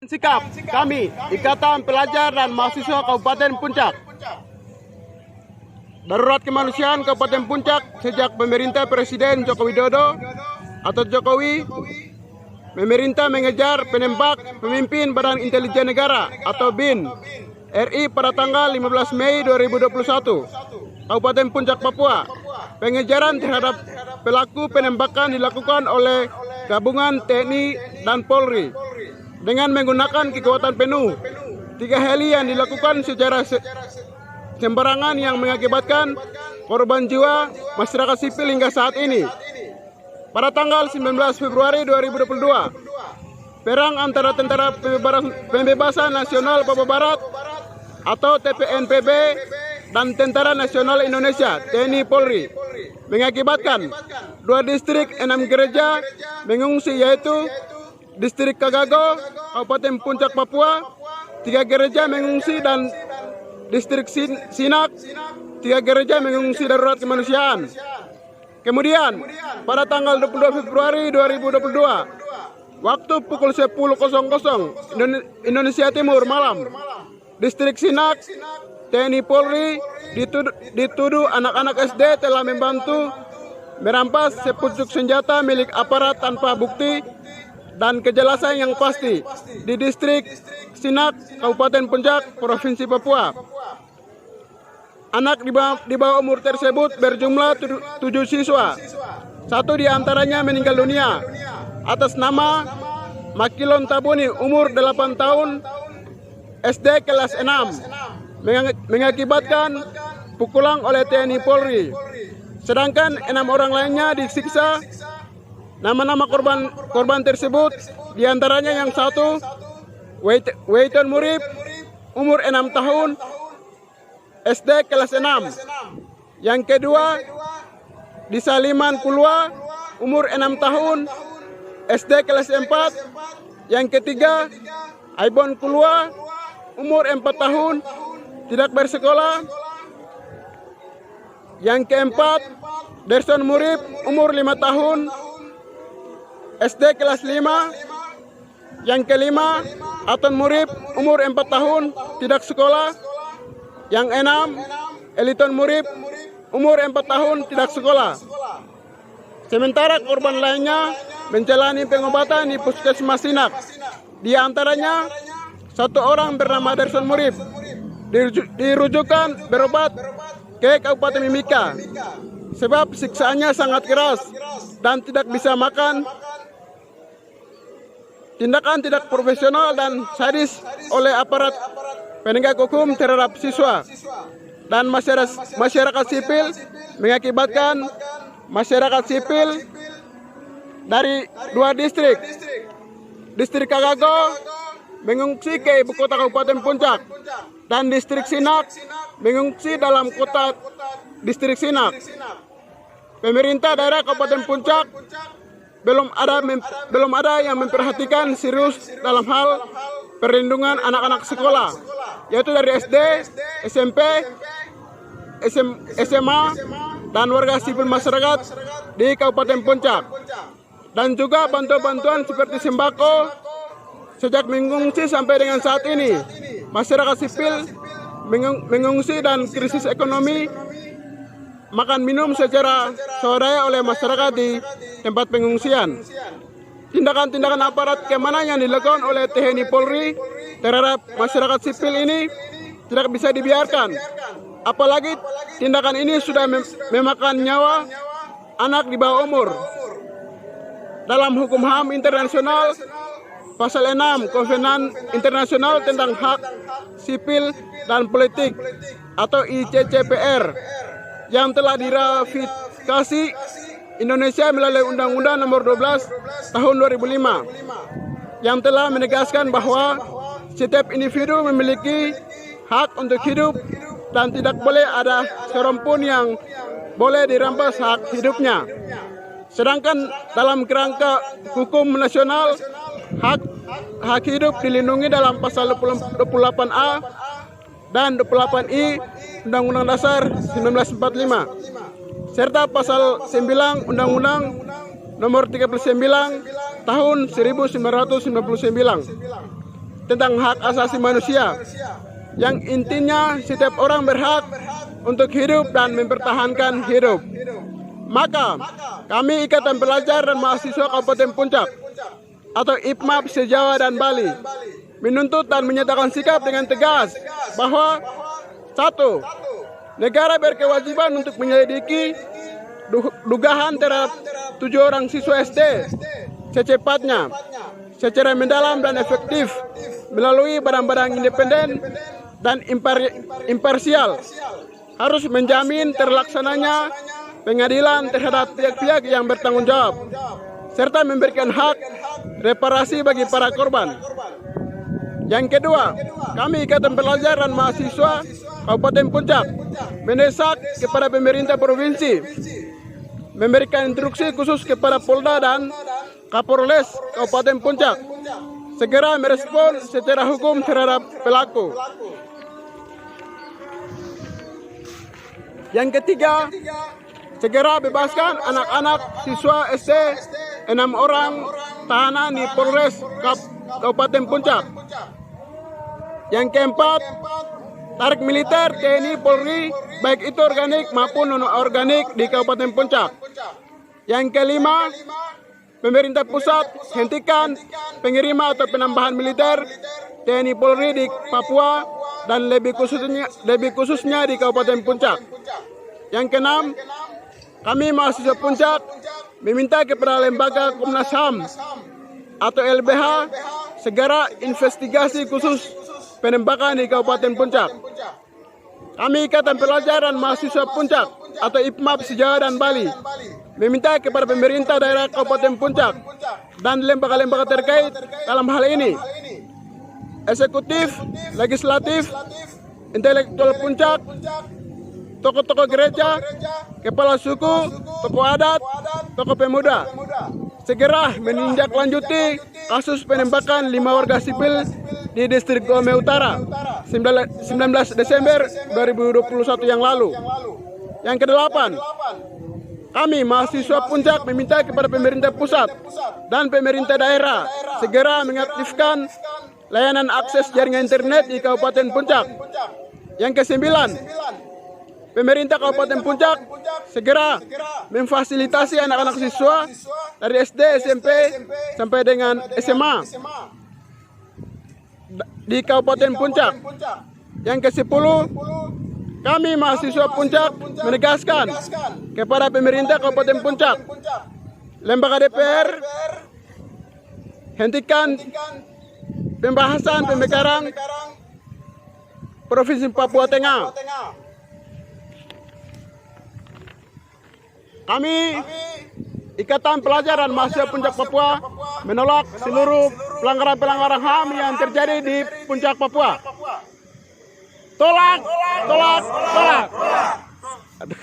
Sikap kami, Ikatan Pelajar dan Mahasiswa Kabupaten Puncak. Darurat kemanusiaan Kabupaten Puncak sejak pemerintah Presiden Joko Widodo atau Jokowi memerintah mengejar penembak pemimpin Badan Intelijen Negara atau BIN RI pada tanggal 15 Mei 2021 Kabupaten Puncak, Papua. Pengejaran terhadap pelaku penembakan dilakukan oleh gabungan TNI dan Polri dengan menggunakan kekuatan penuh. 3 heli yang dilakukan secara sembarangan yang mengakibatkan korban jiwa masyarakat sipil hingga saat ini. Pada tanggal 19 Februari 2022, perang antara Tentara Pembebasan Nasional Papua Barat atau TPNPB dan Tentara Nasional Indonesia TNI Polri mengakibatkan 2 distrik 6 gereja mengungsi, yaitu Distrik Kagago, Kabupaten Puncak, Papua, 3 gereja mengungsi, dan Distrik Sinak, 3 gereja mengungsi darurat kemanusiaan. Kemudian, pada tanggal 22 Februari 2022, waktu pukul 10.00 Indonesia Timur malam, Distrik Sinak, TNI Polri dituduh anak-anak SD telah membantu merampas sepucuk senjata milik aparat tanpa bukti dan kejelasan yang pasti di Distrik Sinak, Kabupaten Puncak, Provinsi Papua. Anak di bawah umur tersebut berjumlah 7 siswa. 1 di antaranya meninggal dunia atas nama Makilon Tabuni, umur 8 tahun, SD kelas 6, mengakibatkan pukulan oleh TNI Polri. Sedangkan 6 orang lainnya disiksa. Nama-nama korban tersebut diantaranya yang 1, Weiton Murib, umur 6 tahun, SD kelas 6. Yang kedua, Disaliman Kulwa, umur 6 tahun, SD kelas 4. Yang ketiga, Aibon Kulwa, umur 4 tahun, tidak bersekolah. Yang keempat, Derson Murib, umur 5 tahun, SD kelas 5. Yang kelima, Aton Murib, umur 4 tahun, tidak sekolah. Yang 6, Eliton Murib, umur 4 tahun, tidak sekolah. Sementara korban lainnya menjalani pengobatan di Puskesmas Sinak. Di antaranya 1 orang bernama Derson Murib dirujukan berobat ke Kabupaten Mimika sebab siksaannya sangat keras dan tidak bisa makan. Tindakan tidak profesional dan sadis oleh aparat penegak hukum terhadap siswa dan masyarakat sipil mengakibatkan masyarakat sipil dari 2 distrik, Distrik Kagago mengungsi ke ibu kota Kabupaten Puncak dan Distrik Sinak mengungsi dalam kota Distrik Sinak. Pemerintah daerah Kabupaten Puncak belum ada yang memperhatikan serius dalam hal perlindungan anak-anak sekolah, yaitu dari SD, SMP, SMA, dan warga sipil masyarakat di Kabupaten Puncak. Dan juga bantuan-bantuan seperti sembako. Sejak mengungsi sampai dengan saat ini, masyarakat sipil mengungsi dan krisis ekonomi, makan minum secara swadaya oleh masyarakat di tempat pengungsian. Tindakan-tindakan aparat keamanan yang dilakukan oleh TNI Polri terhadap masyarakat sipil ini tidak bisa dibiarkan. Apalagi tindakan ini sudah memakan nyawa anak di bawah umur. Dalam hukum HAM internasional, Pasal 6 Konvenan Internasional tentang Hak Sipil dan Politik atau ICCPR yang telah diratifikasi Indonesia melalui Undang-Undang Nomor 12 Tahun 2005 yang telah menegaskan bahwa setiap individu memiliki hak untuk hidup dan tidak boleh ada seorang pun yang boleh dirampas hak hidupnya. Sedangkan dalam kerangka hukum nasional, hak hidup dilindungi dalam pasal 28A dan 28I Undang-Undang Dasar 1945 serta pasal 9 Undang-Undang Nomor 39 Tahun 1999. tentang hak asasi manusia, yang intinya setiap orang berhak untuk hidup dan mempertahankan hidup. Maka kami Ikatan Pelajar dan Mahasiswa Kabupaten Puncak atau IPMAP se-Jawa dan Bali menuntut dan menyatakan sikap dengan tegas bahwa 1. Negara berkewajiban untuk menyelidiki dugaan terhadap 7 orang siswa SD secepatnya, secara mendalam dan efektif melalui badan-badan independen dan imparsial, harus menjamin terlaksananya pengadilan terhadap pihak-pihak yang bertanggung jawab, serta memberikan hak reparasi bagi para korban. Yang kedua, kami Ikatan Pelajar dan Mahasiswa Kabupaten Puncak mendesak kepada pemerintah provinsi memberikan instruksi khusus kepada Polda dan Kapolres Kabupaten Puncak segera merespon secara hukum terhadap pelaku. Yang ketiga, segera bebaskan anak-anak siswa SD 6 orang tahanan di Polres Kabupaten Puncak. Yang keempat, tarik militer TNI Polri baik itu organik maupun non-organik di Kabupaten Puncak. Yang kelima, pemerintah pusat hentikan pengiriman atau penambahan militer TNI Polri di Papua dan lebih khususnya di Kabupaten Puncak. Yang keenam, kami mahasiswa Puncak meminta kepada lembaga Komnas HAM atau LBH segera investigasi khusus penembakan di Kabupaten Puncak. Kami Ikatan Pelajar dan Mahasiswa Puncak atau IPMAP se-Jawa dan Bali meminta kepada pemerintah daerah Kabupaten Puncak dan lembaga-lembaga terkait dalam hal ini, eksekutif, legislatif, intelektual Puncak, tokoh-tokoh gereja, kepala suku, tokoh adat, tokoh pemuda, segera menindaklanjuti kasus penembakan 5 warga sipil di distrik Gome Utara 19 Desember 2021 yang lalu. Yang kedelapan, kami mahasiswa Puncak meminta kepada pemerintah pusat dan pemerintah daerah segera mengaktifkan layanan akses jaringan internet di Kabupaten Puncak. Yang kesembilan, pemerintah Kabupaten Puncak segera memfasilitasi anak-anak siswa dari SD, SMP sampai dengan SMA di Kabupaten Puncak. Yang ke-10, kami mahasiswa Puncak menegaskan kepada pemerintah Kabupaten Puncak, lembaga DPR, hentikan pembahasan pemekaran Provinsi Papua Tengah. Kami Ikatan Pelajar dan Mahasiswa Puncak Papua menolak seluruh pelanggaran-pelanggaran HAM yang terjadi di Puncak Papua. Tolak, tolak, tolak. Aduh.